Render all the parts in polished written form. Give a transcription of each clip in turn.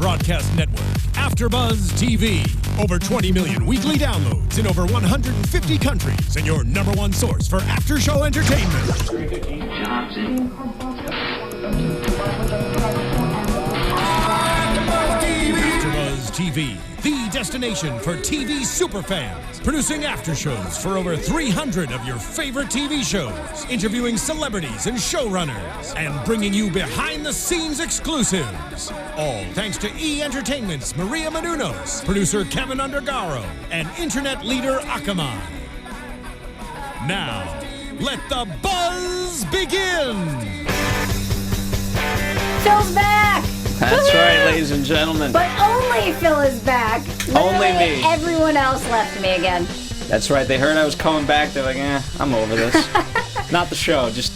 broadcast network, AFTERBUZZ TV. Over 20 million weekly downloads in over 150 countries, and your number one source for after-show entertainment. AFTERBUZZ TV, the destination for TV superfans. Producing aftershows for over 300 of your favorite TV shows, interviewing celebrities and showrunners, and bringing you behind-the-scenes exclusives. All thanks to E! Entertainment's Maria Menounos, producer Kevin Undergaro, and internet leader Akamai. Now, let the buzz begin! Phil's back! That's right, ladies and gentlemen. But only Phil is back. Only me. Everyone else left me again. That's right. They heard I was coming back. They're like, I'm over this. Not the show, just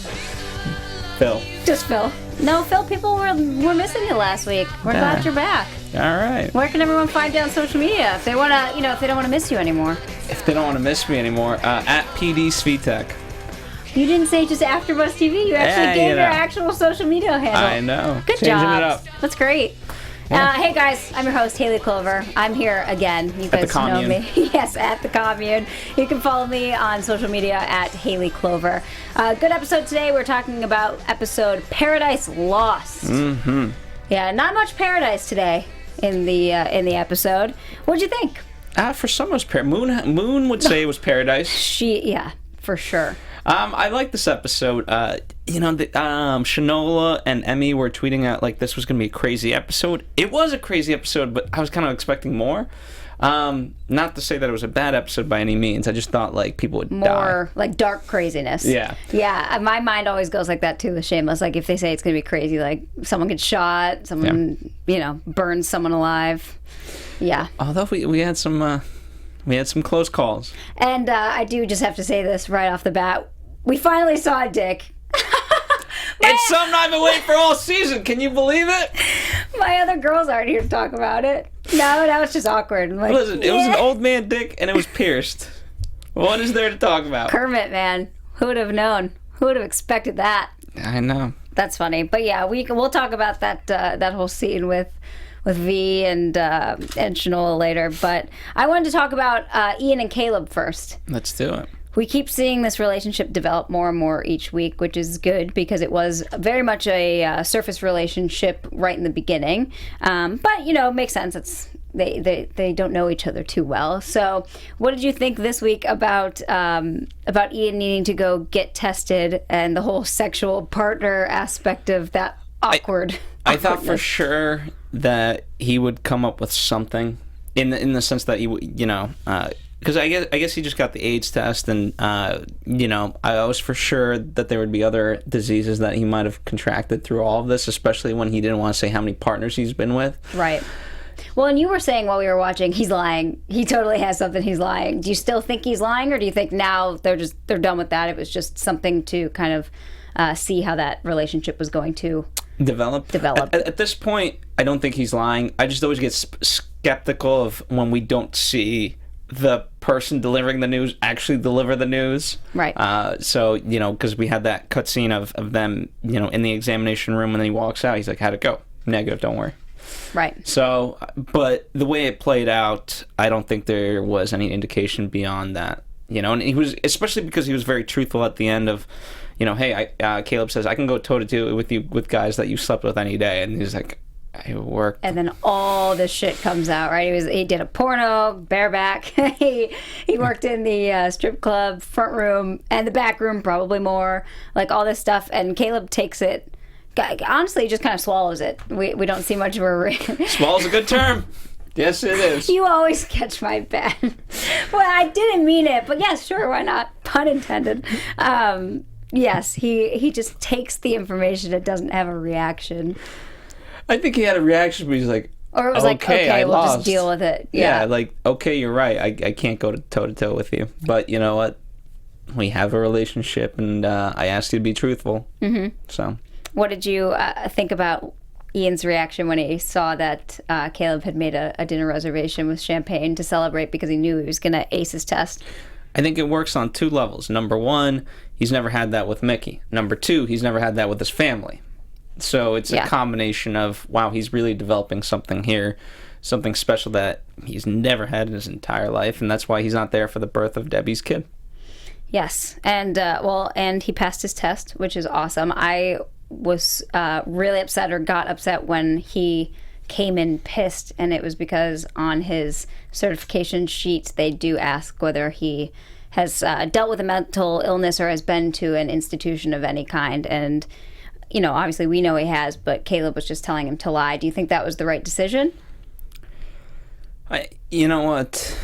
Phil. Just Phil. No, Phil, people were missing you last week. We're glad you're back. All right. Where can everyone find you on social media if they want to, if they don't want to miss you anymore? If they don't want to miss me anymore, at PD Svitek. You didn't say just AfterBuzz TV. You actually gave your actual social media handle. I know. Good Changing job. it up. That's great. Yeah. Hey guys, I'm your host, Hayley Clover. I'm here again. You guys know me. Yes, at the commune. You can follow me on social media at Hayley Clover. Good episode today. We're talking about episode Paradise Lost. Mm-hmm. Yeah, not much paradise today in the episode. What'd you think? For some it was Moon would say it was paradise. Yeah, for sure. I like this episode. Shanola and Emmy were tweeting out like this was going to be a crazy episode. It was a crazy episode, but I was kind of expecting more. Not to say that it was a bad episode by any means. I just thought like people would die. More like dark craziness. Yeah. Yeah, my mind always goes like that too with Shameless. Like if they say it's going to be crazy, like someone gets shot, someone, burns someone alive. Yeah. Although we had some... We had some close calls. And I do just have to say this right off the bat. We finally saw a dick. It's something I've been waiting for all season. Can you believe it? My other girls aren't here to talk about it. No, that was just awkward. Like, listen, it was an old man dick and it was pierced. What is there to talk about? Kermit, man. Who would have known? Who would have expected that? I know. That's funny. But yeah, we'll talk about that whole scene with V and Shanola later, but I wanted to talk about Ian and Caleb first. Let's do it. We keep seeing this relationship develop more and more each week, which is good because it was very much a surface relationship right in the beginning. But it makes sense. It's they don't know each other too well. So, what did you think this week about Ian needing to go get tested and the whole sexual partner aspect of that awkward? I thought for sure that he would come up with something in the sense that he would, because I guess he just got the AIDS test, and I was for sure that there would be other diseases that he might have contracted through all of this, especially when he didn't want to say how many partners he's been with. Right. Well, and you were saying while we were watching, he's lying. He totally has something. He's lying. Do you still think he's lying, or do you think now they're done with that? It was just something to kind of see how that relationship was going to develop. At this point, I don't think he's lying. I just always get skeptical of when we don't see the person delivering the news actually deliver the news. Right. So, because we had that cutscene of them, in the examination room, and then he walks out. He's like, how'd it go? Negative, don't worry. Right. So, but the way it played out, I don't think there was any indication beyond that. And he was, especially because he was very truthful at the end of, hey, Caleb says, I can go toe-to-toe with you with guys that you slept with any day. And he's like, I worked. And then all this shit comes out, right? He did a porno, bareback. he worked in the strip club, front room, and the back room, probably more. Like all this stuff. And Caleb takes it, honestly, just kind of swallows it. We don't see much of a... Swallow's a good term. Yes, it is. You always catch my pen. Well, I didn't mean it, but yes, sure, why not? Pun intended. Yes, he just takes the information. It doesn't have a reaction. I think he had a reaction, but he's like, or it was okay, we'll just deal with it. Yeah, like, okay, you're right. I can't go toe-to-toe with you. But you know what? We have a relationship, and I asked you to be truthful. Mm-hmm. So, what did you think about Ian's reaction when he saw that Caleb had made a dinner reservation with champagne to celebrate because he knew he was going to ace his test? I think it works on two levels. Number one, he's never had that with Mickey. Number two, he's never had that with his family. So it's a combination of, wow, he's really developing something here, something special that he's never had in his entire life, and that's why he's not there for the birth of Debbie's kid. Yes, and and he passed his test, which is awesome. I was really upset, or got upset, when he came in pissed, and it was because on his certification sheet they do ask whether he has dealt with a mental illness or has been to an institution of any kind, and obviously we know he has, but Caleb was just telling him to lie. Do you think that was the right decision? You know what?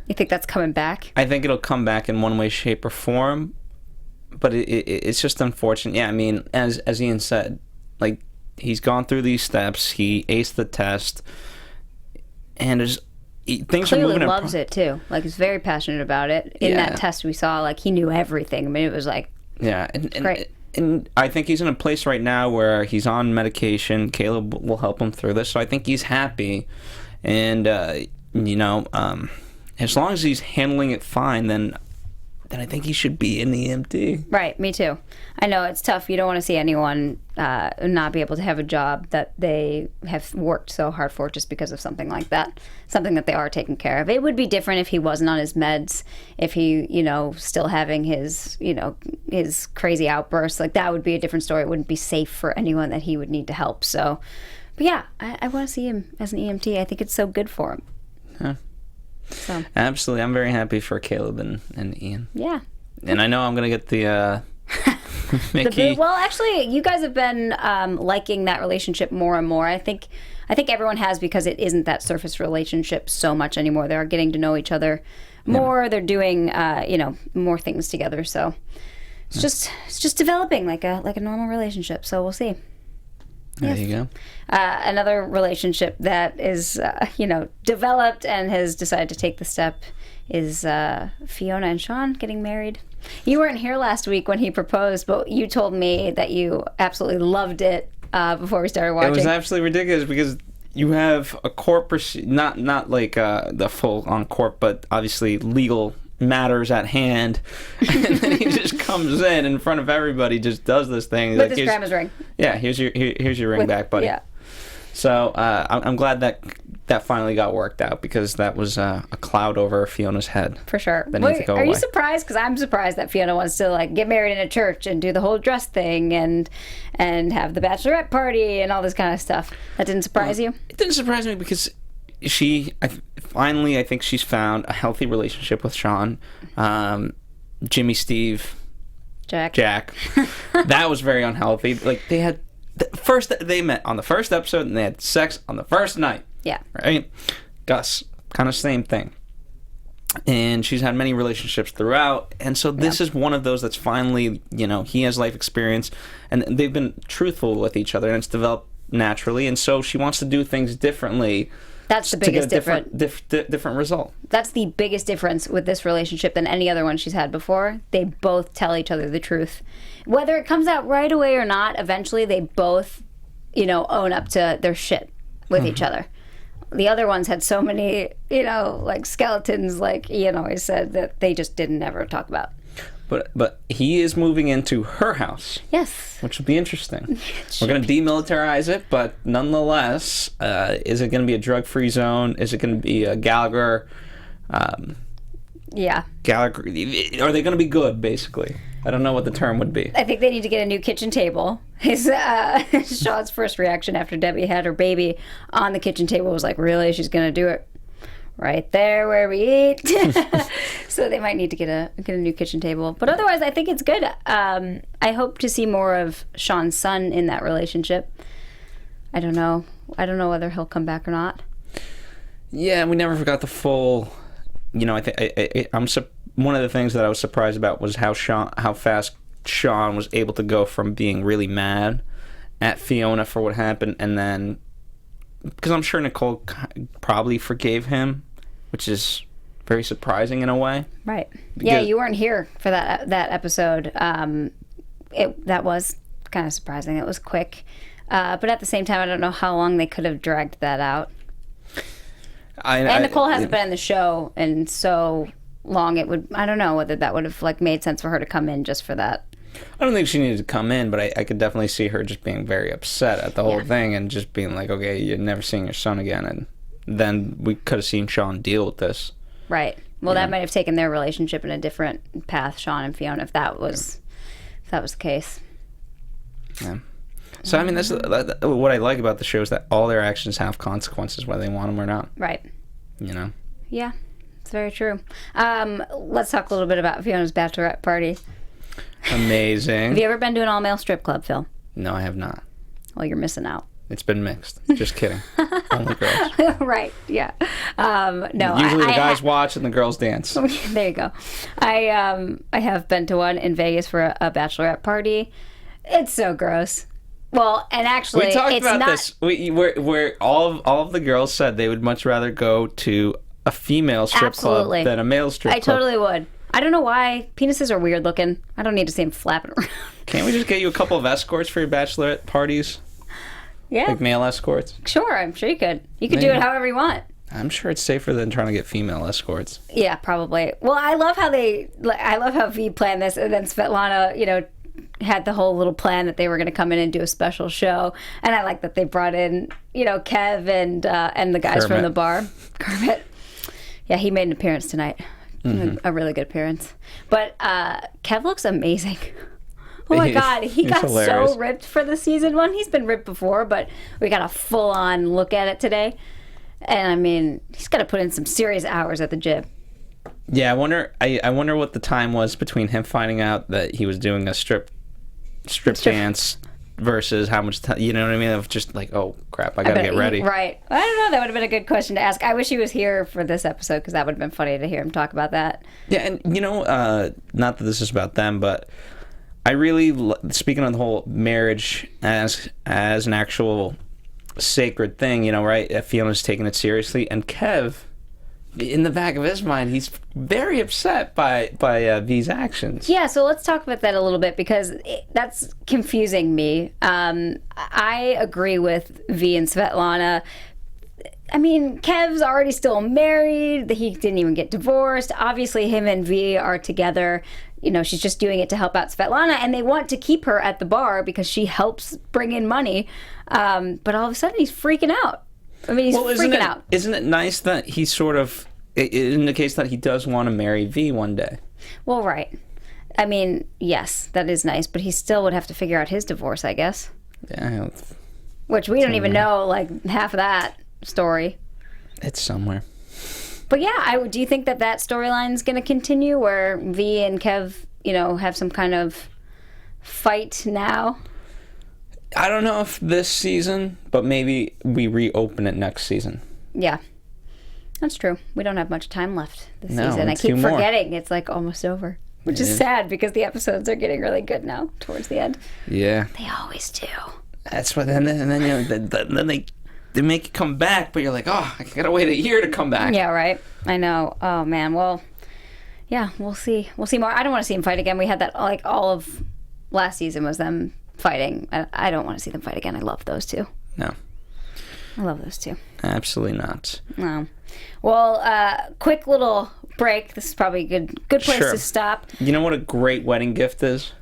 You think that's coming back? I think it'll come back in one way, shape, or form, but it's just unfortunate. Yeah, I mean, as Ian said, like, he's gone through these steps, he aced the test, and things clearly are moving. Loves it too. Like, he's very passionate about it. In that test we saw, like, he knew everything. I mean, it was like, great. And I think he's in a place right now where he's on medication. Caleb will help him through this, so I think he's happy. And as long as he's handling it fine, then I think he should be in the EMT. Right, me too. I know it's tough. You don't want to see anyone not be able to have a job that they have worked so hard for just because of something like that, something that they are taking care of. It would be different if he wasn't on his meds, if he, still having his, his crazy outbursts. Like, that would be a different story. It wouldn't be safe for anyone that he would need to help. So, but yeah, I want to see him as an EMT. I think it's so good for him. Huh. So. Absolutely. I'm very happy for Caleb and Ian. Yeah. And I know I'm going to get the Mickey. Well, actually, you guys have been liking that relationship more and more. I think everyone has, because it isn't that surface relationship so much anymore. They are getting to know each other more. Yeah. They're doing more things together. So it's just developing like a normal relationship. So we'll see. There you go. Another relationship that is, developed and has decided to take the step is Fiona and Sean getting married. You weren't here last week when he proposed, but you told me that you absolutely loved it before we started watching. It was absolutely ridiculous because you have a court not like the full on court, but obviously legal matters at hand, and then he just comes in front of everybody, just does this thing with his grandma's ring. Yeah, here's your ring back, buddy. Yeah. So I'm glad that finally got worked out, because that was a cloud over Fiona's head. For sure. That needs to go away. Are you surprised? Because I'm surprised that Fiona wants to get married in a church and do the whole dress thing and have the bachelorette party and all this kind of stuff. That didn't surprise you? It didn't surprise me because I think she's found a healthy relationship with Sean. Jimmy, Steve, Jack. That was very unhealthy. Like, they met on the first episode and they had sex on the first night. Yeah. Right? Gus, kind of same thing. And she's had many relationships throughout, and so this is one of those that's finally, he has life experience, and they've been truthful with each other, and it's developed naturally, and so she wants to do things differently. That's the biggest different result. That's the biggest difference with this relationship than any other one she's had before. They both tell each other the truth. Whether it comes out right away or not, eventually they both, own up to their shit with each other. The other ones had so many, skeletons, like Ian always said, that they just didn't ever talk about. But he is moving into her house. Yes. Which will be interesting. We're going to demilitarize it, but nonetheless, is it going to be a drug-free zone? Is it going to be a Gallagher? Gallagher. Are they going to be good, basically? I don't know what the term would be. I think they need to get a new kitchen table. His Sean's first reaction after Debbie had her baby on the kitchen table was like, really? She's going to do it? Right there where we eat. So they might need to get a new kitchen table. But otherwise, I think it's good. I hope to see more of Sean's son in that relationship. I don't know whether he'll come back or not. Yeah, we never forgot the full. One of the things that I was surprised about was how fast Sean was able to go from being really mad at Fiona for what happened, and then, because I'm sure Nicole probably forgave him, which is very surprising in a way. Right. Yeah, you weren't here for that episode. That was kind of surprising. It was quick. But at the same time, I don't know how long they could have dragged that out. And Nicole hasn't been in the show, and so long I don't know whether that would have made sense for her to come in just for that. I don't think she needed to come in, but I could definitely see her just being very upset at the whole thing and just being like, okay, you're never seeing your son again. And then we could have seen Sean deal with this. Right. Well, that might have taken their relationship in a different path, Sean and Fiona, if that was the case. Yeah. So, I mean, that's what I like about the show is that all their actions have consequences, whether they want them or not. Right. You know? Yeah, it's very true. Let's talk a little bit about Fiona's bachelorette party. Amazing. Have you ever been to an all-male strip club, Phil? No, I have not. Well, you're missing out. It's been mixed. Just kidding. Only girls. Right, yeah. No, Usually the guys watch and the girls dance. There you go. I have been to one in Vegas for a bachelorette party. It's so gross. Well, and actually, we talked it's about not... this. Where all of the girls said they would much rather go to a female strip club than a male strip club. I totally would. I don't know why. Penises are weird looking. I don't need to see them flapping around. Can't we just get you a couple of escorts for your bachelorette parties? Yeah. Like male escorts? Sure, I'm sure you could. You could do it however you want. I'm sure it's safer than trying to get female escorts. Yeah, probably. Well, I love how V planned this, and then Svetlana, had the whole little plan that they were going to come in and do a special show. And I like that they brought in, Kev and the guys from the bar. Kermit. Yeah, he made an appearance tonight. Mm-hmm. A really good appearance. But Kev looks amazing. Oh my God, he got hilarious. So ripped for the season one. He's been ripped before, but we got a full-on look at it today. And I mean, he's got to put in some serious hours at the gym. Yeah, I wonder what the time was between him finding out that he was doing a strip dance versus how much time, you know what I mean? Of just like, oh crap, I gotta get ready. Right. I don't know. That would have been a good question to ask. I wish he was here for this episode because that would have been funny to hear him talk about that. Yeah, and not that this is about them, but I really, speaking of the whole marriage as an actual sacred thing, right? Fiona's taking it seriously, and Kev, in the back of his mind, he's very upset by V's actions. Yeah, so let's talk about that a little bit because that's confusing me. I agree with V and Svetlana. I mean, Kev's already still married. He didn't even get divorced. Obviously, him and V are together. She's just doing it to help out Svetlana, and they want to keep her at the bar because she helps bring in money. But all of a sudden, he's freaking out. I mean, he's freaking out. Isn't it nice that he sort of indicates that he does want to marry V one day? Well, right. I mean, yes, that is nice, but he still would have to figure out his divorce, I guess. Yeah. Which we don't even know, like, half of that story. It's somewhere. But yeah, do you think that storyline is going to continue where V and Kev, have some kind of fight now? I don't know if this season, but maybe we reopen it next season. Yeah, that's true. We don't have much time left this season. I keep forgetting it's like almost over, which is sad because the episodes are getting really good now towards the end. Yeah, they always do. That's what. Then they make it come back, but you're like, oh, I gotta wait a year to come back. Yeah, right. I know. Oh man. Well, yeah, we'll see. We'll see more. I don't want to see them fight again. We had that like all of last season was them fighting. I don't want to see them fight again. I love those two. No. I love those two. Absolutely not. No. Well, quick little break. This is probably a good place to stop. You know what a great wedding gift is?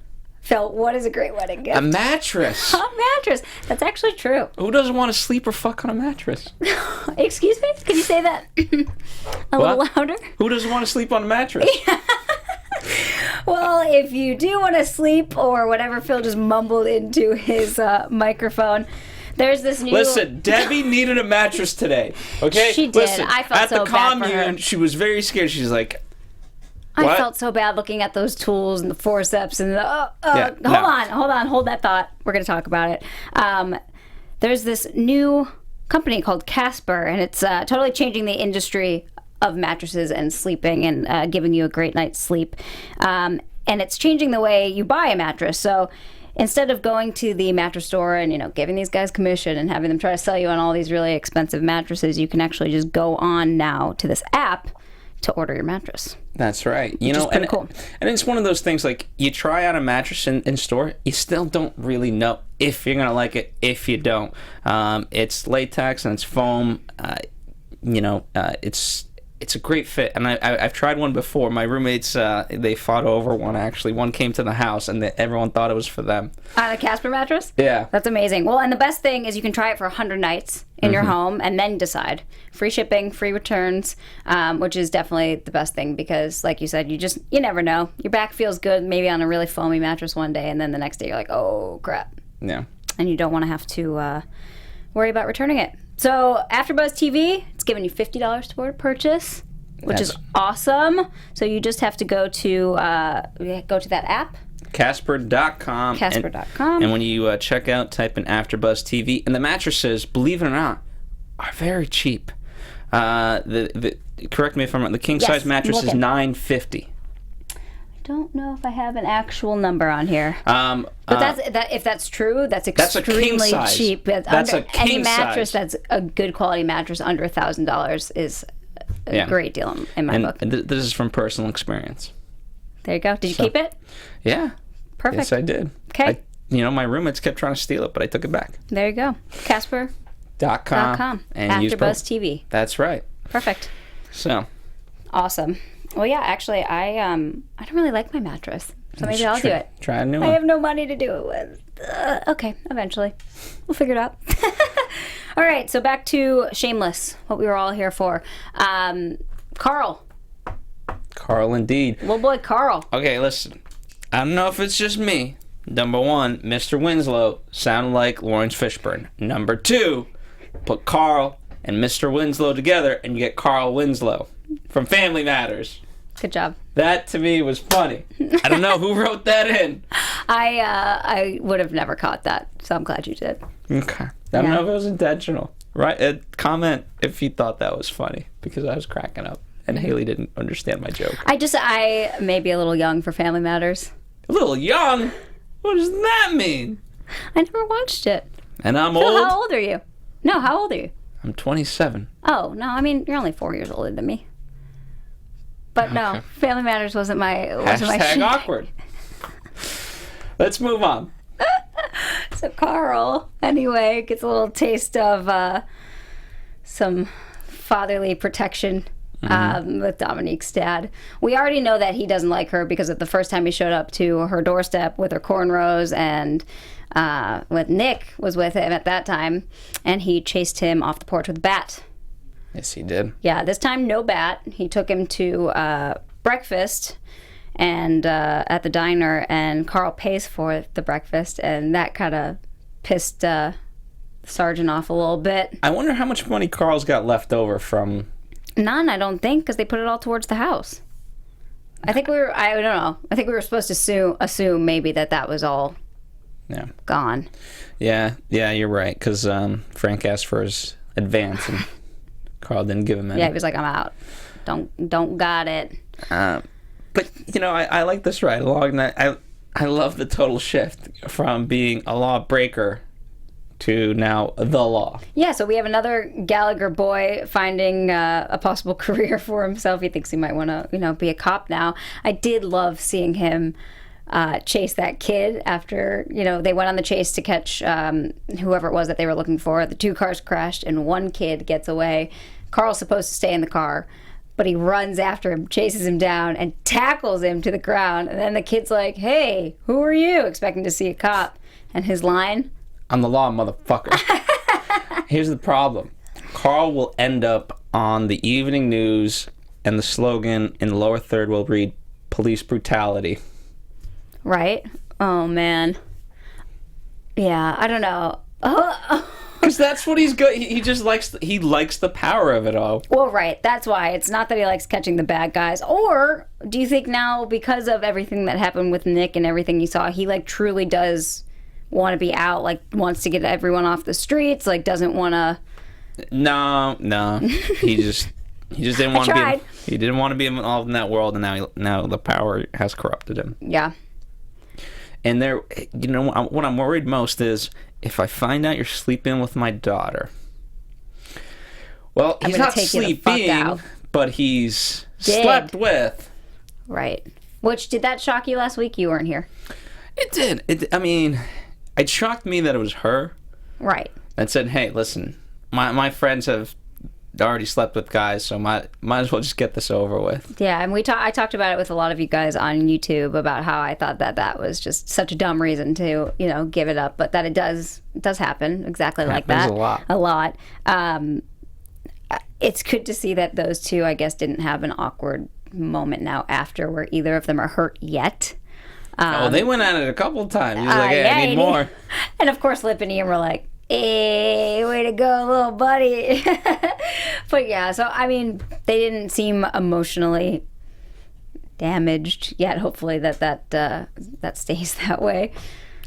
Phil, what is a great wedding gift? A mattress. A mattress. That's actually true. Who doesn't want to sleep or fuck on a mattress? Excuse me? Can you say that a little louder? Who doesn't want to sleep on a mattress? Well, if you do want to sleep or whatever Phil just mumbled into his microphone, there's this new... Listen, Debbie needed a mattress today, okay? She did. Listen, I felt so bad for her. At the commune, she was very scared. She's like... I felt so bad looking at those tools and the forceps and the... Hold that thought. We're going to talk about it. There's this new company called Casper, and it's totally changing the industry of mattresses and sleeping and giving you a great night's sleep. And it's changing the way you buy a mattress. So instead of going to the mattress store and, giving these guys commission and having them try to sell you on all these really expensive mattresses, you can actually just go on now to this app to order your mattress. That's right. Cool. And it's one of those things like you try out a mattress in store, you still don't really know if you're gonna like it. If you don't, it's latex and it's foam. it's a great fit, and I've tried one before. My roommates, they fought over one, actually. One came to the house, and everyone thought it was for them. The Casper mattress? Yeah. That's amazing. Well, and the best thing is you can try it for 100 nights in your home and then decide. Free shipping, free returns, which is definitely the best thing because, like you said, you never know. Your back feels good maybe on a really foamy mattress one day, and then the next day you're like, oh, crap. Yeah. And you don't want to have to worry about returning it. So AfterBuzz TV, it's giving you $50 toward purchase, which is awesome. So you just have to go to that app. Casper.com. Casper.com. And when you check out, type in AfterBuzz TV. And the mattresses, believe it or not, are very cheap. Correct me if I'm wrong. The king size mattress is $950. Don't know if I have an actual number on here. But if that's true, that's extremely cheap. Any mattress that's a good quality mattress under $1,000 is a great deal in my book. And this is from personal experience. There you go. Did you keep it? Yeah. Perfect. Yes, I did. Okay. My roommates kept trying to steal it, but I took it back. There you go. Casper.com. And AfterBuzz TV. That's right. Perfect. So. Awesome. Well, yeah, actually, I don't really like my mattress, so maybe I'll do it. Try a new one. I have no money to do it with. Okay, eventually. We'll figure it out. All right, so back to Shameless, what we were all here for. Carl. Carl, indeed. Little boy Carl. Okay, listen. I don't know if it's just me. Number one, Mr. Winslow sounded like Lawrence Fishburne. Number two, put Carl and Mr. Winslow together, and you get Carl Winslow from Family Matters. Good job. That to me was funny. I don't know who wrote that in. I would have never caught that, so I'm glad you did. Okay. I don't know if it was intentional. Right? Comment if you thought that was funny, because I was cracking up, and Hayley didn't understand my joke. I may be a little young for Family Matters. A little young? What does that mean? I never watched it. And I'm Phil, old? how old are you? No, how old are you? I'm 27. Oh, no, I mean, you're only 4 years older than me. But no, Family Matters wasn't my Hashtag awkward. Let's move on. So Carl, anyway, gets a little taste of some fatherly protection with Dominique's dad. We already know that he doesn't like her because of the first time he showed up to her doorstep with her cornrows, and with Nick was with him at that time, and he chased him off the porch with a bat. Yes, he did. Yeah, this time no bat. He took him to breakfast and at the diner, and Carl pays for the breakfast, and that kind of pissed the sergeant off a little bit. I wonder how much money Carl's got left over from... None, I don't think, because they put it all towards the house. I don't know. I think we were supposed to assume maybe that was all gone. Yeah, you're right, because Frank asked for his advance, and Carl didn't give him any. Yeah, he was like, I'm out. Don't got it. But, I like this ride along. I love the total shift from being a lawbreaker to now the law. Yeah, so we have another Gallagher boy finding a possible career for himself. He thinks he might want to, be a cop now. I did love seeing him chase that kid after, they went on the chase to catch whoever it was that they were looking for. The two cars crashed and one kid gets away. Carl's supposed to stay in the car, but he runs after him, chases him down, and tackles him to the ground. And then the kid's like, hey, who are you? Expecting to see a cop. And his line... I'm the law, motherfucker. Here's the problem. Carl will end up on the evening news, and the slogan in the lower third will read, police brutality. Right? Oh, man. Yeah, I don't know. Because that's what he's good. He just likes the power of it all. Well, right. That's why. It's not that he likes catching the bad guys. Or do you think now, because of everything that happened with Nick and everything you saw, he truly does want to be out, wants to get everyone off the streets, doesn't want to... No. He just didn't want to be... He didn't want to be involved in that world, and now the power has corrupted him. Yeah. And what I'm worried most is, if I find out you're sleeping with my daughter... Well, he's not sleeping, but he's slept with. Right. Which, did that shock you last week? You weren't here. It did. It shocked me that it was her. Right. That said, hey, listen, my friends have already slept with guys, so might as well just get this over with. Yeah, and I talked about it with a lot of you guys on YouTube about how I thought that was just such a dumb reason to, give it up, but that it does happen exactly like that. A lot. It's good to see that those two, I guess, didn't have an awkward moment now after where either of them are hurt yet. They went at it a couple of times. He's like, hey, I need more. And of course, Lip and Ian were like, hey, way to go, little buddy. But yeah, so I mean, they didn't seem emotionally damaged yet. Hopefully that stays that way.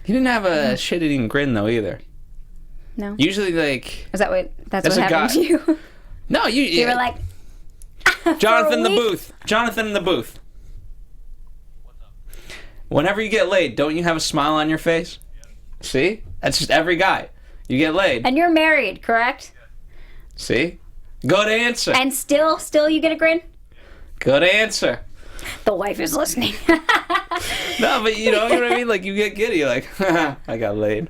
He didn't have a shit-eating grin though either. No. Usually, like, Is that what happened to you? No, you were like, Jonathan in the booth. Whenever you get laid, don't you have a smile on your face? See? That's just every guy. You get laid. And you're married, correct? See? Good answer. And still you get a grin? Good answer. The wife is listening. No, but you know what I mean? Like, you get giddy. You're like, I got laid.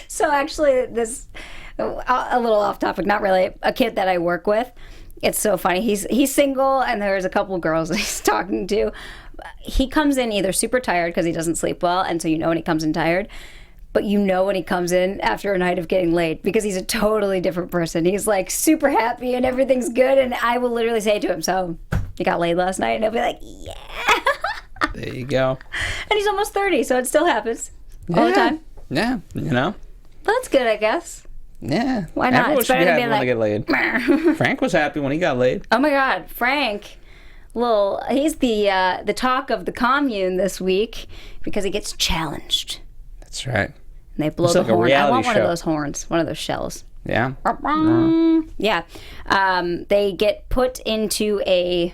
So actually, this, a little off topic, not really, a kid that I work with, it's so funny. He's single, and there's a couple girls he's talking to. He comes in either super tired because he doesn't sleep well, and so when he comes in tired, but when he comes in after a night of getting laid because he's a totally different person. He's like super happy and everything's good, and I will literally say to him, so you got laid last night? And he'll be like, yeah. There you go. And he's almost 30, so it still happens all the time. Yeah, Well, that's good, I guess. Yeah. Why not? Everyone It's should better be than happy being when they get laid. Frank was happy when he got laid. Oh my God, Frank. He's the talk of the commune this week because he gets challenged. That's right. And they blow the horn. I want one of those horns, one of those shells. Yeah. Yeah. They get put into a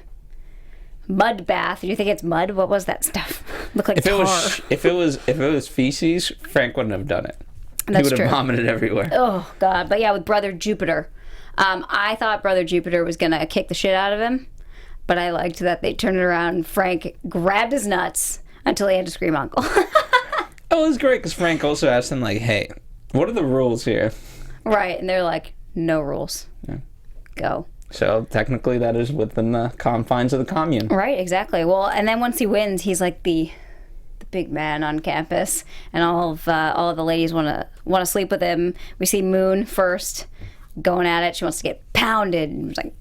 mud bath. Do you think it's mud? What was that stuff? Looked like tar. If it was feces, Frank wouldn't have done it. That's he would have true. vomited everywhere. Oh God. But yeah, with Brother Jupiter. I thought Brother Jupiter was gonna kick the shit out of him, but I liked that they turned it around. Frank grabbed his nuts until he had to scream uncle. Oh, it was great because Frank also asked him, like, hey, what are the rules here? Right, and they're like, no rules. Yeah. Go. So technically that is within the confines of the commune. Right, exactly. Well, and then once he wins, he's like the big man on campus, and all of the ladies want to sleep with him. We see Moon first going at it. She wants to get pounded. And it's like,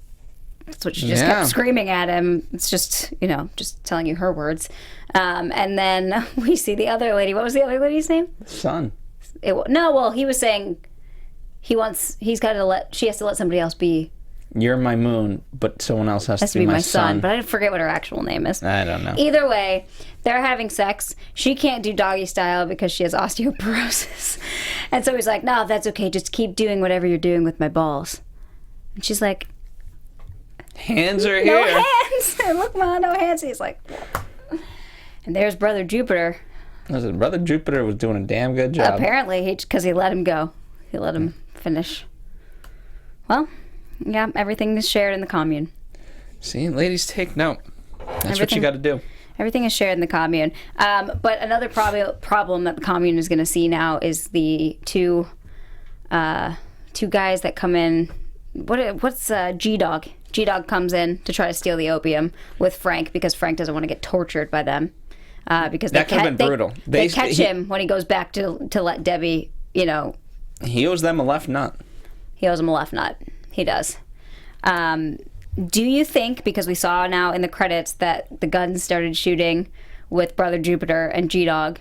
that's what she just kept screaming at him. It's just, just telling you her words. And then we see the other lady. What was the other lady's name? Son. He was saying she has to let somebody else be. You're my moon, but someone else has to be my son. But I forget what her actual name is. I don't know. Either way, they're having sex. She can't do doggy style because she has osteoporosis. And so he's like, no, that's okay. Just keep doing whatever you're doing with my balls. And she's like, hands are no here. Hands. Look, Mom, no hands. He's like, and there's Brother Jupiter. Listen, Brother Jupiter was doing a damn good job. Apparently, because he let him go. He let him finish. Well, yeah, everything is shared in the commune. See, ladies, take note. That's what you got to do. Everything is shared in the commune. But another problem that the commune is going to see now is the two guys that come in. What's G-Dog? G-Dog comes in to try to steal the opium with Frank because Frank doesn't want to get tortured by them. Because that could have been brutal. They catch him when he goes back to let Debbie, He owes them a left nut. He owes him a left nut. He does. Do you think, because we saw now in the credits that the guns started shooting with Brother Jupiter and G-Dog,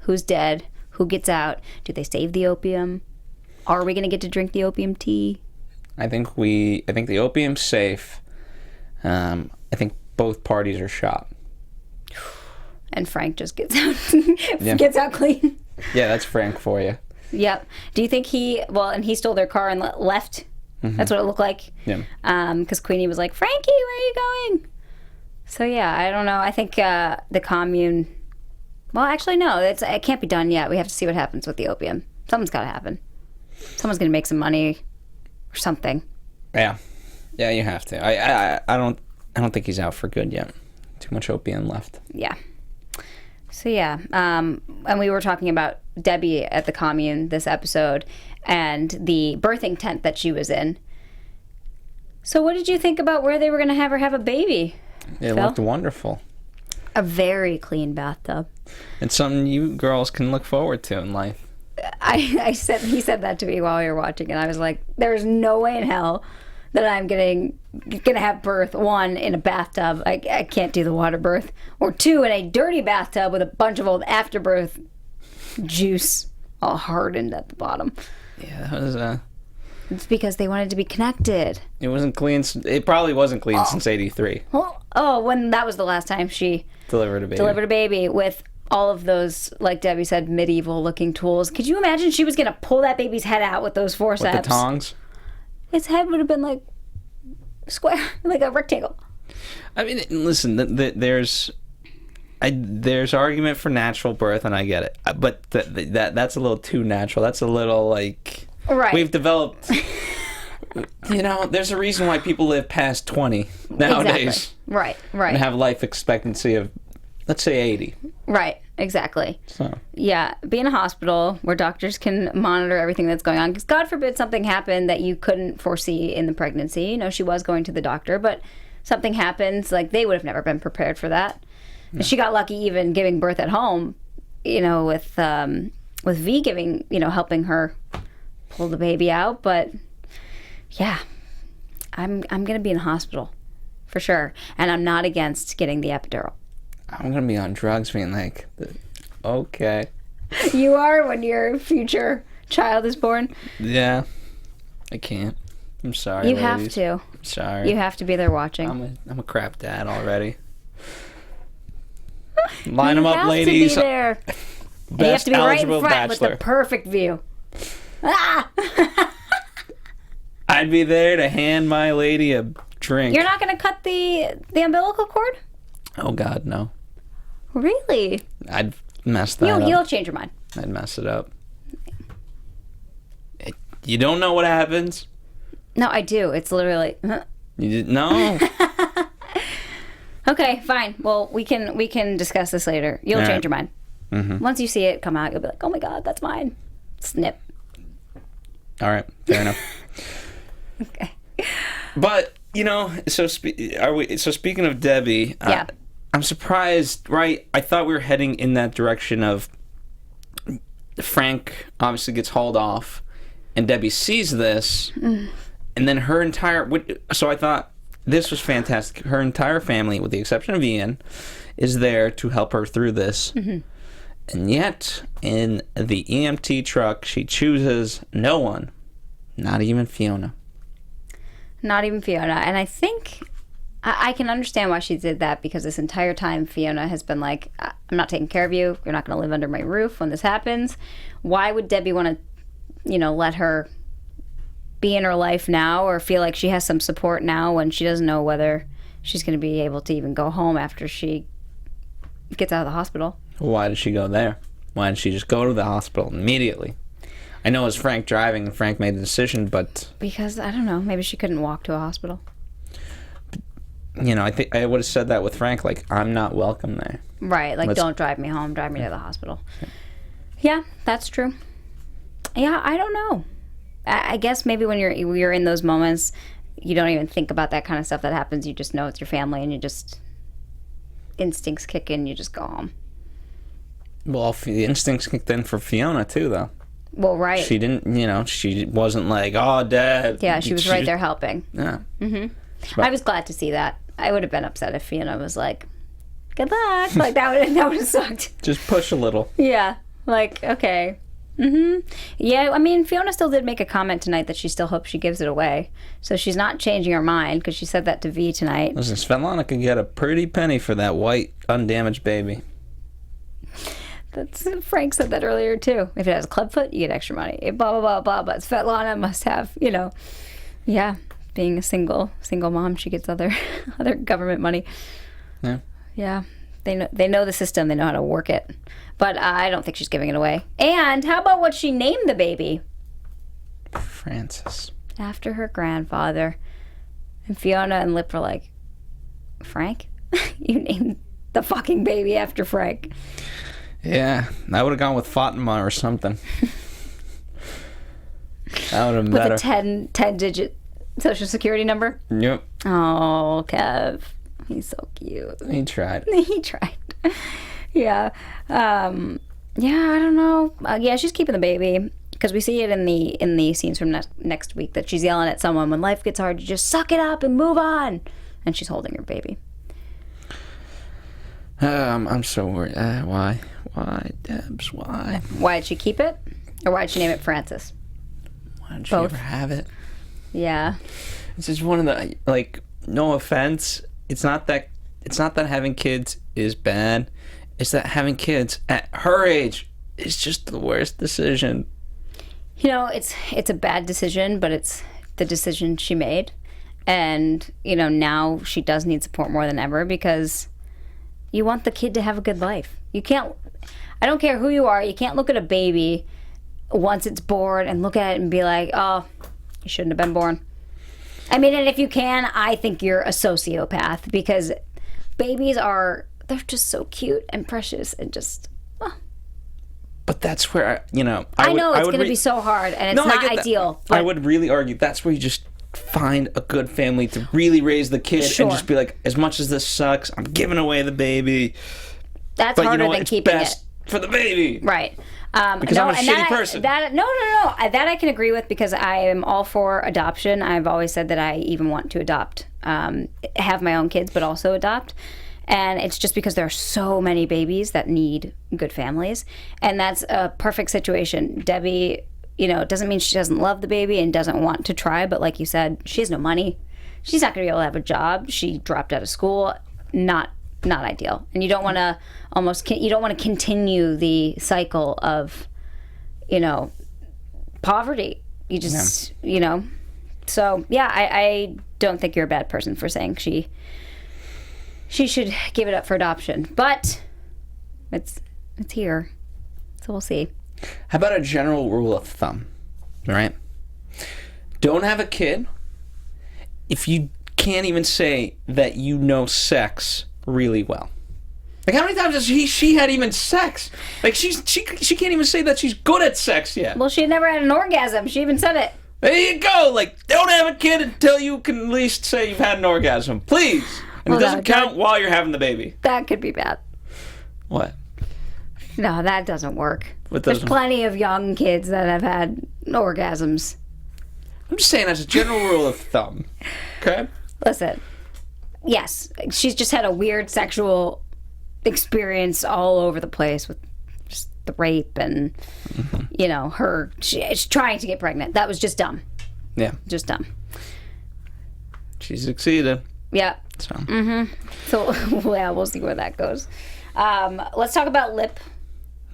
who's dead, who gets out, do they save the opium? Are we going to get to drink the opium tea? I think the opium's safe. I think both parties are shot. And Frank just gets out, gets out clean. Yeah, that's Frank for you. Yep. Do you think and he stole their car and left? Mm-hmm. That's what it looked like. Yeah. Because Queenie was like, Frankie, where are you going? So yeah, I don't know. I think the commune. Well, actually, no. It can't be done yet. We have to see what happens with the opium. Something's got to happen. Someone's gonna make some money, or something. Yeah, you have to. I don't think he's out for good yet. Too much opium left. Yeah. So yeah, and we were talking about Debbie at the commune this episode, and the birthing tent that she was in. So what did you think about where they were going to have her have a baby? It Phil? looked wonderful. A very clean bathtub. It's something you girls can look forward to in life. He said that to me while we were watching, and I was like, there's no way in hell that I'm gonna have birth, 1, in a bathtub. I can't do the water birth. Or 2, in a dirty bathtub with a bunch of old afterbirth juice all hardened at the bottom. Yeah, that was It's because they wanted to be connected. It wasn't clean. It probably wasn't clean since '83. When that was the last time she Delivered a baby with all of those, like Debbie said, medieval-looking tools. Could you imagine she was going to pull that baby's head out with those forceps? With the tongs? His head would have been like square, like a rectangle. I mean, listen, there's argument for natural birth, and I get it. But that's a little too natural. That's a little like... Right. We've developed... there's a reason why people live past 20 nowadays. Exactly. Right. And have life expectancy of, let's say, 80. Right, exactly. So. Yeah, be in a hospital where doctors can monitor everything that's going on. Because God forbid something happened that you couldn't foresee in the pregnancy. She was going to the doctor, but something happens, like they would have never been prepared for that. Yeah. She got lucky even giving birth at home, with V giving, helping her pull the baby out. But yeah, I'm going to be in the hospital for sure. And I'm not against getting the epidural. I'm going to be on drugs being like, okay. You are when your future child is born? Yeah. I can't. I'm sorry, You ladies. have to. I'm sorry. You have to be there watching. I'm a crap dad already. Line them up, You ladies. have to be there. And you have to be right in front with the perfect view. Ah! I'd be there to hand my lady a drink. You're not going to cut the umbilical cord? Oh, God, no. Really? I'd mess that up. You'll change your mind. I'd mess it up. You don't know what happens. No, I do. It's literally... You didn't know. Okay, fine. Well, we can discuss this later. You'll change your mind. Mm-hmm. Once you see it come out, you'll be like, oh my God, that's mine. Snip. All right, fair enough. Okay. But, so speaking of Debbie, yeah. I'm surprised, right? I thought we were heading in that direction of Frank obviously gets hauled off, and Debbie sees this, and then her entire... So I thought this was fantastic. Her entire family, with the exception of Ian, is there to help her through this. Mm-hmm. And yet, in the EMT truck, she chooses no one, not even Fiona. Not even Fiona. And I think... I can understand why she did that, because this entire time Fiona has been like, I'm not taking care of you. You're not going to live under my roof when this happens. Why would Debbie want to, let her be in her life now, or feel like she has some support now when she doesn't know whether she's going to be able to even go home after she gets out of the hospital? Why did she go there? Why didn't she just go to the hospital immediately? I know it was Frank driving and Frank made the decision, but... Because, I don't know, maybe she couldn't walk to a hospital. I think I would have said that with Frank, like, I'm not welcome there. Right, like, don't drive me home, drive me to the hospital. Yeah, that's true. Yeah, I don't know. I guess maybe when you're in those moments, you don't even think about that kind of stuff that happens. You just know it's your family, and you just... instincts kick in, you just go home. Well, the instincts kicked in for Fiona, too, though. Well, right. She didn't, she wasn't like, oh, Dad. Yeah, she was right there helping. Yeah. Mm-hmm. I was glad to see that. I would have been upset if Fiona was like, good luck. Like, that would have sucked. Just push a little. Yeah. Like, okay. Mm-hmm. Yeah, I mean, Fiona still did make a comment tonight that she still hopes she gives it away. So she's not changing her mind, because she said that to V tonight. Listen, Svetlana could get a pretty penny for that white, undamaged baby. Frank said that earlier, too. If it has a clubfoot, you get extra money. Blah, blah, blah, blah. But Svetlana must have, yeah. Being a single mom, she gets other government money. Yeah. Yeah. They know the system. They know how to work it. But I don't think she's giving it away. And how about what she named the baby? Francis. After her grandfather. And Fiona and Lip were like, Frank? You named the fucking baby after Frank. Yeah. I would have gone with Fatima or something. That would have been better. With a 10-digit Social security number? Yep. Oh, Kev. He's so cute. He tried. He tried. Yeah. Yeah, I don't know. Yeah, she's keeping the baby. Because we see it in the scenes from next week that she's yelling at someone when life gets hard, you just suck it up and move on. And she's holding her baby. I'm so worried. Why? Why, Debs? Why? Why did she keep it? Or why did she name it Francis? Why did she ever have it? Yeah. It's just one of the, like, no offense. It's not that having kids is bad. It's that having kids at her age is just the worst decision. You know, it's a bad decision, but it's the decision she made. And, you know, now she does need support more than ever because you want the kid to have a good life. You can't, I don't care who you are, you can't look at a baby once it's born and look at it and be like, oh, you shouldn't have been born. I mean, and if you can, I think you're a sociopath because babies they're just so cute and precious and just, oh. But that's where, I know it's going to be so hard and it's not ideal. I would really argue that's where you just find a good family to really raise the kid and just be like, as much as this sucks, I'm giving away the baby. That's harder than keeping it. For the baby. Right. Because I'm a shitty person. No. That I can agree with because I am all for adoption. I've always said that I even want to adopt, have my own kids, but also adopt. And it's just because there are so many babies that need good families. And that's a perfect situation. Debbie, it doesn't mean she doesn't love the baby and doesn't want to try. But like you said, she has no money. She's not going to be able to have a job. She dropped out of school. Not ideal. And you don't want to continue the cycle of, poverty. You just, So, yeah, I don't think you're a bad person for saying she should give it up for adoption. But it's here. So we'll see. How about a general rule of thumb? All right? Don't have a kid if you can't even say that you know sex really well. Like, how many times has she had even sex? Like, she can't even say that she's good at sex yet. Well, she never had an orgasm. She even said it. There you go. Like, don't have a kid until you can at least say you've had an orgasm. Please. And it doesn't count while you're having the baby. That could be bad. What? No, that doesn't work. There's plenty of young kids that have had orgasms. I'm just saying as a general rule of thumb. Okay? Listen. Yes, she's just had a weird sexual experience all over the place with just the rape and, she's trying to get pregnant. That was just dumb. Yeah. Just dumb. She succeeded. Yeah. So. So, yeah, we'll see where that goes. Let's talk about Lip.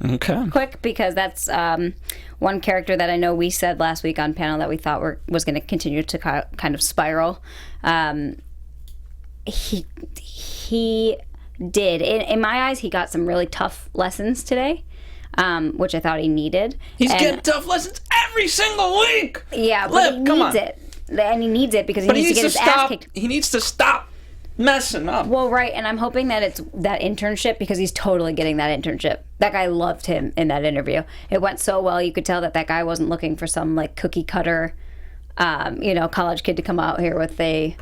Okay. Quick, because that's one character that I know we said last week on panel that we thought was going to continue to kind of spiral. He did. In my eyes, he got some really tough lessons today, which I thought he needed. He's getting tough lessons every single week. Yeah, but he needs it. And he needs it because he needs to get his ass kicked. He needs to stop messing up. Well, right, and I'm hoping that it's that internship because he's totally getting that internship. That guy loved him in that interview. It went so well. You could tell that guy wasn't looking for some like cookie cutter, college kid to come out here with a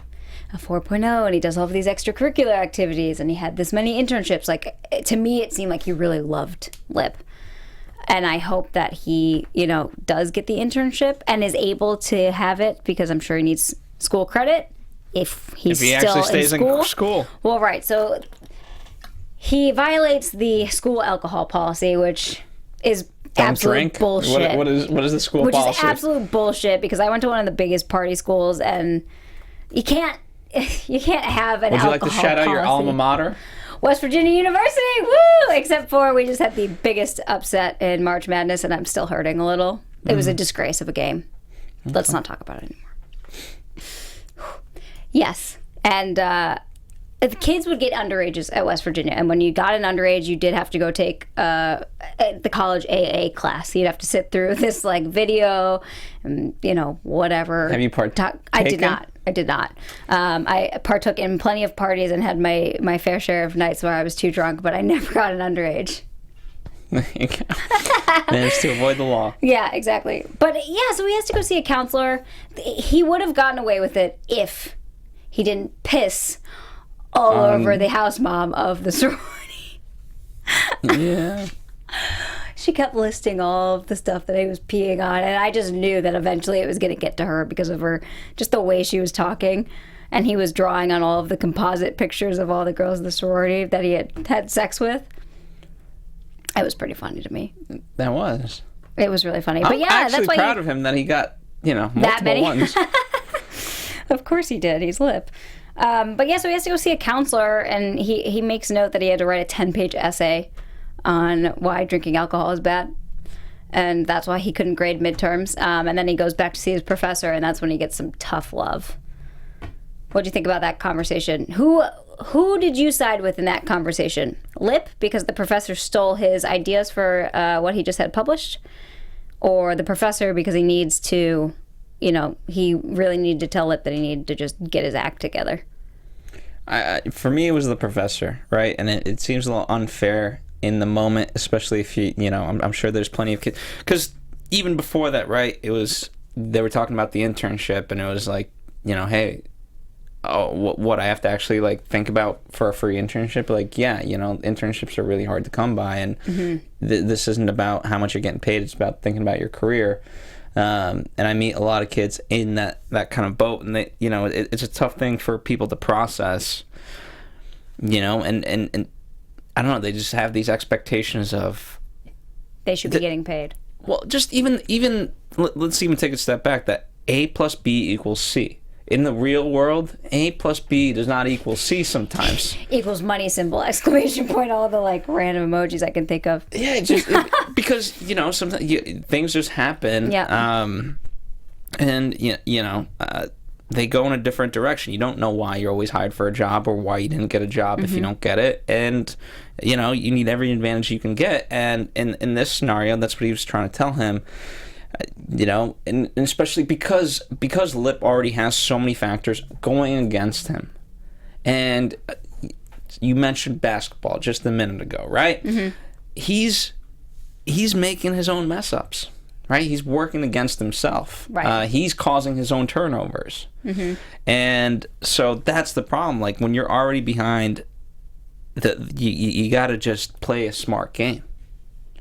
4.0 and he does all of these extracurricular activities and he had this many internships. Like, to me, it seemed like he really loved Lip. And I hope that he, does get the internship and is able to have it because I'm sure he needs school credit if he still actually stays in school. Well, right. So he violates the school alcohol policy, which is absolute bullshit. What is the school policy? Which is absolute bullshit because I went to one of the biggest party schools and you can't have an alcohol policy. Would you like to shout out your alma mater? West Virginia University, woo! Except for we just had the biggest upset in March Madness and I'm still hurting a little. It was a disgrace of a game. Okay. Let's not talk about it anymore. Yes. And the kids would get underages at West Virginia. And when you got an underage, you did have to go take the college AA class. You'd have to sit through this video and, whatever. Have you partaken? I did not. I partook in plenty of parties and had my fair share of nights where I was too drunk, but I never got an underage. Managed to avoid the law. Yeah, exactly. But yeah, so he has to go see a counselor. He would have gotten away with it if he didn't piss all over the house mom of the sorority. Yeah. She kept listing all of the stuff that he was peeing on, and I just knew that eventually it was going to get to her because of her, just the way she was talking. And he was drawing on all of the composite pictures of all the girls in the sorority that he had had sex with. It was pretty funny to me. That was. It was really funny. But yeah, I'm actually that's why proud of him that he got, multiple that many ones. Of course he did. He's lip. But yeah, so he has to go see a counselor, and he makes note that he had to write a 10-page essay on why drinking alcohol is bad. And that's why he couldn't grade midterms. And then he goes back to see his professor, and that's when he gets some tough love. What do you think about that conversation? Who did you side with in that conversation? Lip, because the professor stole his ideas for what he just had published? Or the professor because he needs to, he really needed to tell Lip that he needed to just get his act together? For me, it was the professor, right? And it seems a little unfair in the moment, especially if I'm sure there's plenty of kids. Because even before that, right, they were talking about the internship, and it was like, hey, what I have to actually think about for a free internship. Internships are really hard to come by, and this isn't about how much you're getting paid. It's about thinking about your career. And I meet a lot of kids in that kind of boat, and they, it's a tough thing for people to process. And I don't know. They just have these expectations of they should be getting paid. Well, just even let's even take a step back. That A plus B equals C. In the real world, A plus B does not equal C sometimes. Equals money symbol, exclamation point, all the random emojis I can think of. Yeah, because, sometimes things just happen. Yeah. And, they go in a different direction. You don't know why you're always hired for a job or why you didn't get a job if you don't get it. And, you need every advantage you can get. And in this scenario, that's what he was trying to tell him. And especially because Lip already has so many factors going against him. And you mentioned basketball just a minute ago, right? Mm-hmm. He's making his own mess ups, right? He's working against himself. Right. He's causing his own turnovers. Mm-hmm. And so that's the problem. When you're already behind, you got to just play a smart game.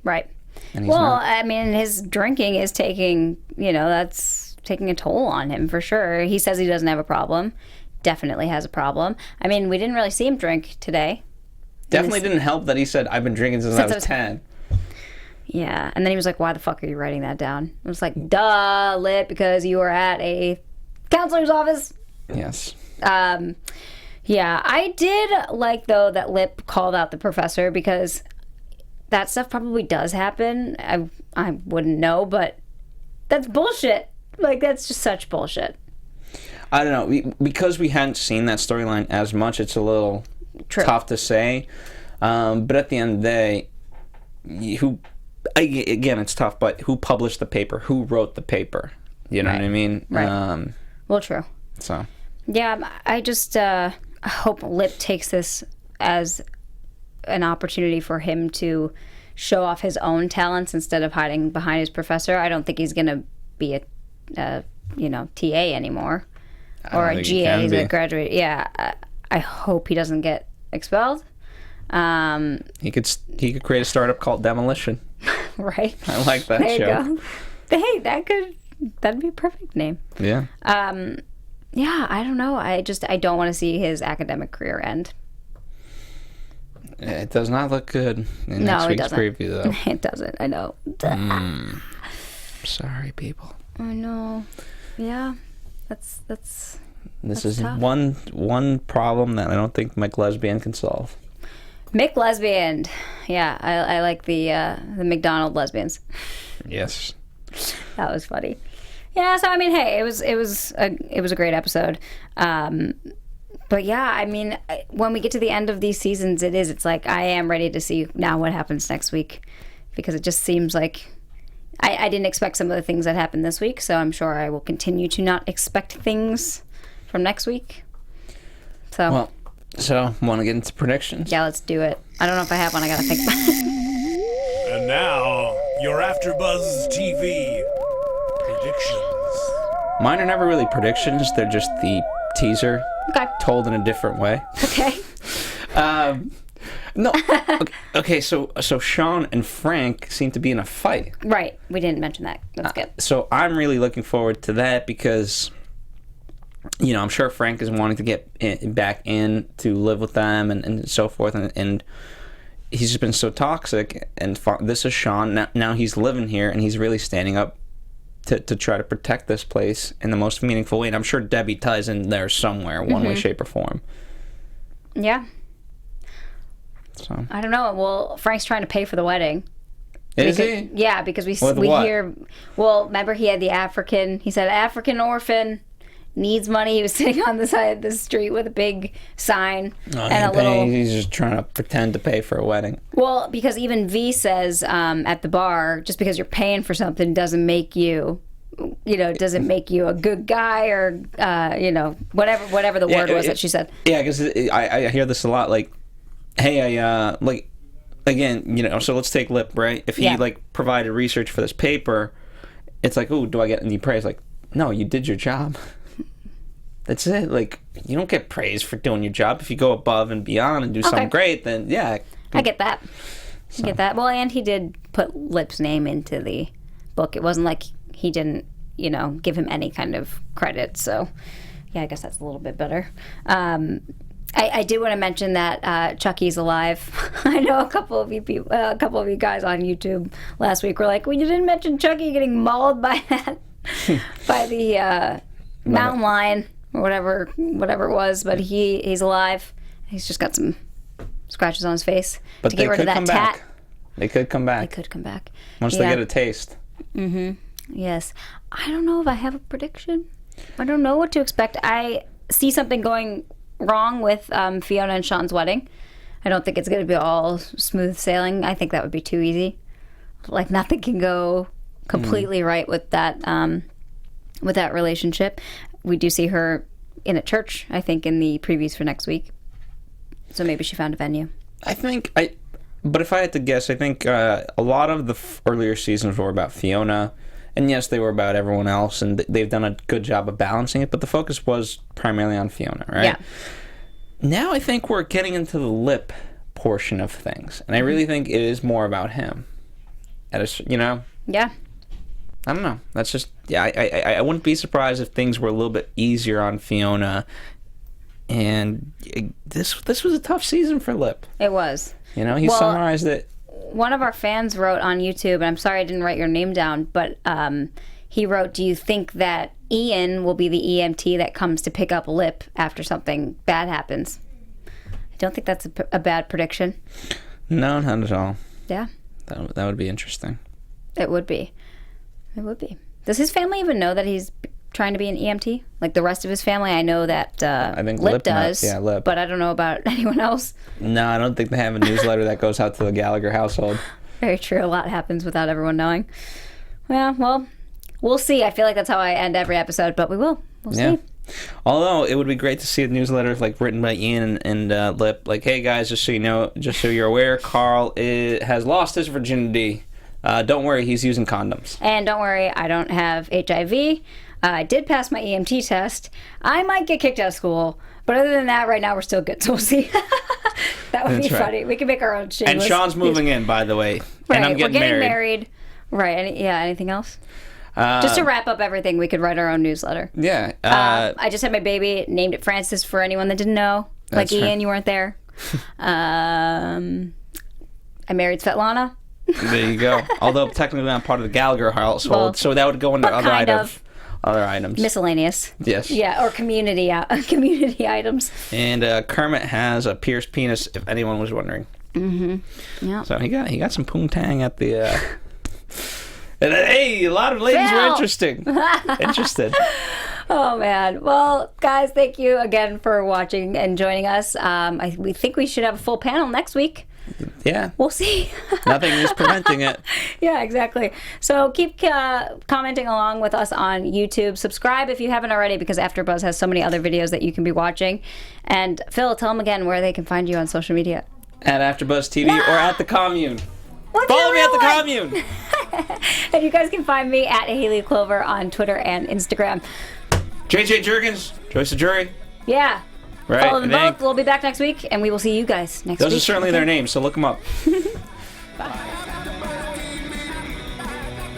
Right. Well, I mean, his drinking is taking, that's taking a toll on him for sure. He says he doesn't have a problem. Definitely has a problem. I mean, we didn't really see him drink today. Definitely didn't help that he said, I've been drinking since I was 10. Yeah. And then he was like, why the fuck are you writing that down? I was like, duh, Lip, because you were at a counselor's office. Yes. Yeah. I did like, though, that Lip called out the professor because that stuff probably does happen. I wouldn't know, but that's bullshit. That's just such bullshit. I don't know. Because we hadn't seen that storyline as much, it's a little tough to say. But at the end of the day, again, it's tough, but who published the paper? Who wrote the paper? You know what I mean? Right. Well, true. So. Yeah, I just hope Lip takes this as an opportunity for him to show off his own talents instead of hiding behind his professor. I don't think he's going to be a TA anymore or a GA. He's a graduate. Yeah, I hope he doesnn't get expelled. He could create a startup called Demolition. Right. I like that there show. You go. Hey, that'd be a perfect name. Yeah. Yeah, I don't know. I don't want to see his academic career end. It does not look good in next week's preview, though. It doesn't. I know. Sorry, people. I know. Yeah, that's. This is tough. one problem that I don't think McLesbian can solve. McLesbian. Yeah, I like the McDonald lesbians. Yes. That was funny. Yeah, so I mean, hey, it was a great episode. But yeah, I mean, when we get to the end of these seasons, it's like I am ready to see now what happens next week, because it just seems like I didn't expect some of the things that happened this week, so I'm sure I will continue to not expect things from next week. So want to get into predictions? Yeah, let's do it. I don't know if I have one. I gotta think about it. AfterBuzz TV predictions. Mine are never really predictions. They're just the teaser Okay. told in a different way. Okay. No. Okay. So Sean and Frank seem to be in a fight. Right. We didn't mention that. That's good. So I'm really looking forward to that because, I'm sure Frank is wanting to get back in to live with them and so forth. And he's just been so toxic. And this is Sean. Now he's living here and he's really standing up to try to protect this place in the most meaningful way. And I'm sure Debbie ties in there somewhere, one way, shape, or form. Yeah. So I don't know. Well, Frank's trying to pay for the wedding. Is he? Yeah, because we what? hear. Well, remember he had the African. He said African orphan needs money. He was sitting on the side of the street with a big sign and a little. He's just trying to pretend to pay for a wedding. Well, because even V says at the bar, just because you're paying for something doesn't make you. Doesn't make you a good guy or whatever the word was that she said. Yeah, because I hear this a lot. Like, hey, again, so let's take Lip, right? If he provided research for this paper, it's like, oh, do I get any praise? Like, no, you did your job. That's it. Like, you don't get praise for doing your job. If you go above and beyond and do something great, then yeah. I get that. I get that. Well, and he did put Lip's name into the book. It wasn't like he didn't, give him any kind of credit. So, yeah, I guess that's a little bit better. I did want to mention that Chucky's alive. I know a couple of you guys on YouTube last week were like, "Well, you didn't mention Chucky getting mauled by the mountain lion or whatever it was." But he's alive. He's just got some scratches on his face to get rid of that tat. They could come back. They could come back once they get a taste. Mm-hmm. Yes. I don't know if I have a prediction. I don't know what to expect. I see something going wrong with Fiona and Sean's wedding. I don't think it's going to be all smooth sailing. I think that would be too easy. Like, nothing can go completely right with that relationship. We do see her in a church, I think, in the previews for next week. So maybe she found a venue. But if I had to guess, I think a lot of the earlier seasons were about Fiona. And yes, they were about everyone else, and they've done a good job of balancing it, but the focus was primarily on Fiona, right? Yeah. Now I think we're getting into the Lip portion of things, and I really think it is more about him. Yeah. I don't know. That's just, I wouldn't be surprised if things were a little bit easier on Fiona, and this was a tough season for Lip. It was. He summarized it. One of our fans wrote on YouTube, and I'm sorry I didn't write your name down, but he wrote, "Do you think that Ian will be the EMT that comes to pick up Lip after something bad happens?" I don't think that's a bad prediction. No, not at all. Yeah. That would be interesting. It would be. It would be. Does his family even know that he's trying to be an EMT? Like the rest of his family? I know that I think Lip does. Lip. But I don't know about anyone else. No, I don't think they have a newsletter that goes out to the Gallagher household. Very true. A lot happens without everyone knowing. Well, we'll see. I feel like that's how I end every episode, but we will. We'll see. Although it would be great to see a newsletter written by Ian and Lip. Like, hey guys, just so you're aware, Carl has lost his virginity. Don't worry, he's using condoms. And don't worry, I don't have HIV. I did pass my EMT test. I might get kicked out of school, but other than that, right now we're still good. So we'll see. That would be funny. We can make our own Shameless. And Sean's moving in, by the way. Right, and I'm getting married. Right. Anything else? Just to wrap up everything, we could write our own newsletter. Yeah. I just had my baby, named it Francis for anyone that didn't know. Like Ian, you weren't there. I married Svetlana. There you go. Although technically I'm part of the Gallagher household, so that would go under other items. Miscellaneous. Yes. Yeah, or community items. And Kermit has a pierced penis, if anyone was wondering. Mm-hmm. Yeah. So he got some poontang at the. And hey, a lot of ladies were interested. Oh man. Well, guys, thank you again for watching and joining us. We think we should have a full panel next week. Yeah. We'll see. Nothing is preventing it. Yeah, exactly. So keep commenting along with us on YouTube. Subscribe if you haven't already, because AfterBuzz has so many other videos that you can be watching. And Phil, tell them again where they can find you on social media. At AfterBuzz TV or at the Commune. What's Follow me at the Commune. And you guys can find me at Hayley Clover on Twitter and Instagram. JJ Jurgens, Joyce the Jury. Yeah. Right. Follow them both. We'll be back next week, and we will see you guys next week. Those are certainly their names, so look them up. Bye.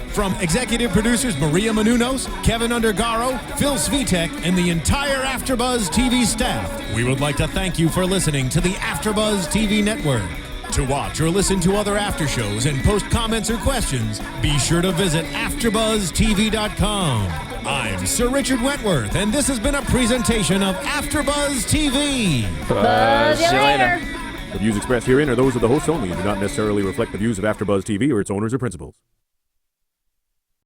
From executive producers Maria Menounos, Kevin Undergaro, Phil Svitek, and the entire AfterBuzz TV staff, we would like to thank you for listening to the AfterBuzz TV network. To watch or listen to other after shows and post comments or questions, be sure to visit AfterBuzzTV.com. I'm Sir Richard Wentworth, and this has been a presentation of AfterBuzz TV. Buzz you later. The views expressed herein are those of the hosts only and do not necessarily reflect the views of AfterBuzz TV or its owners or principals.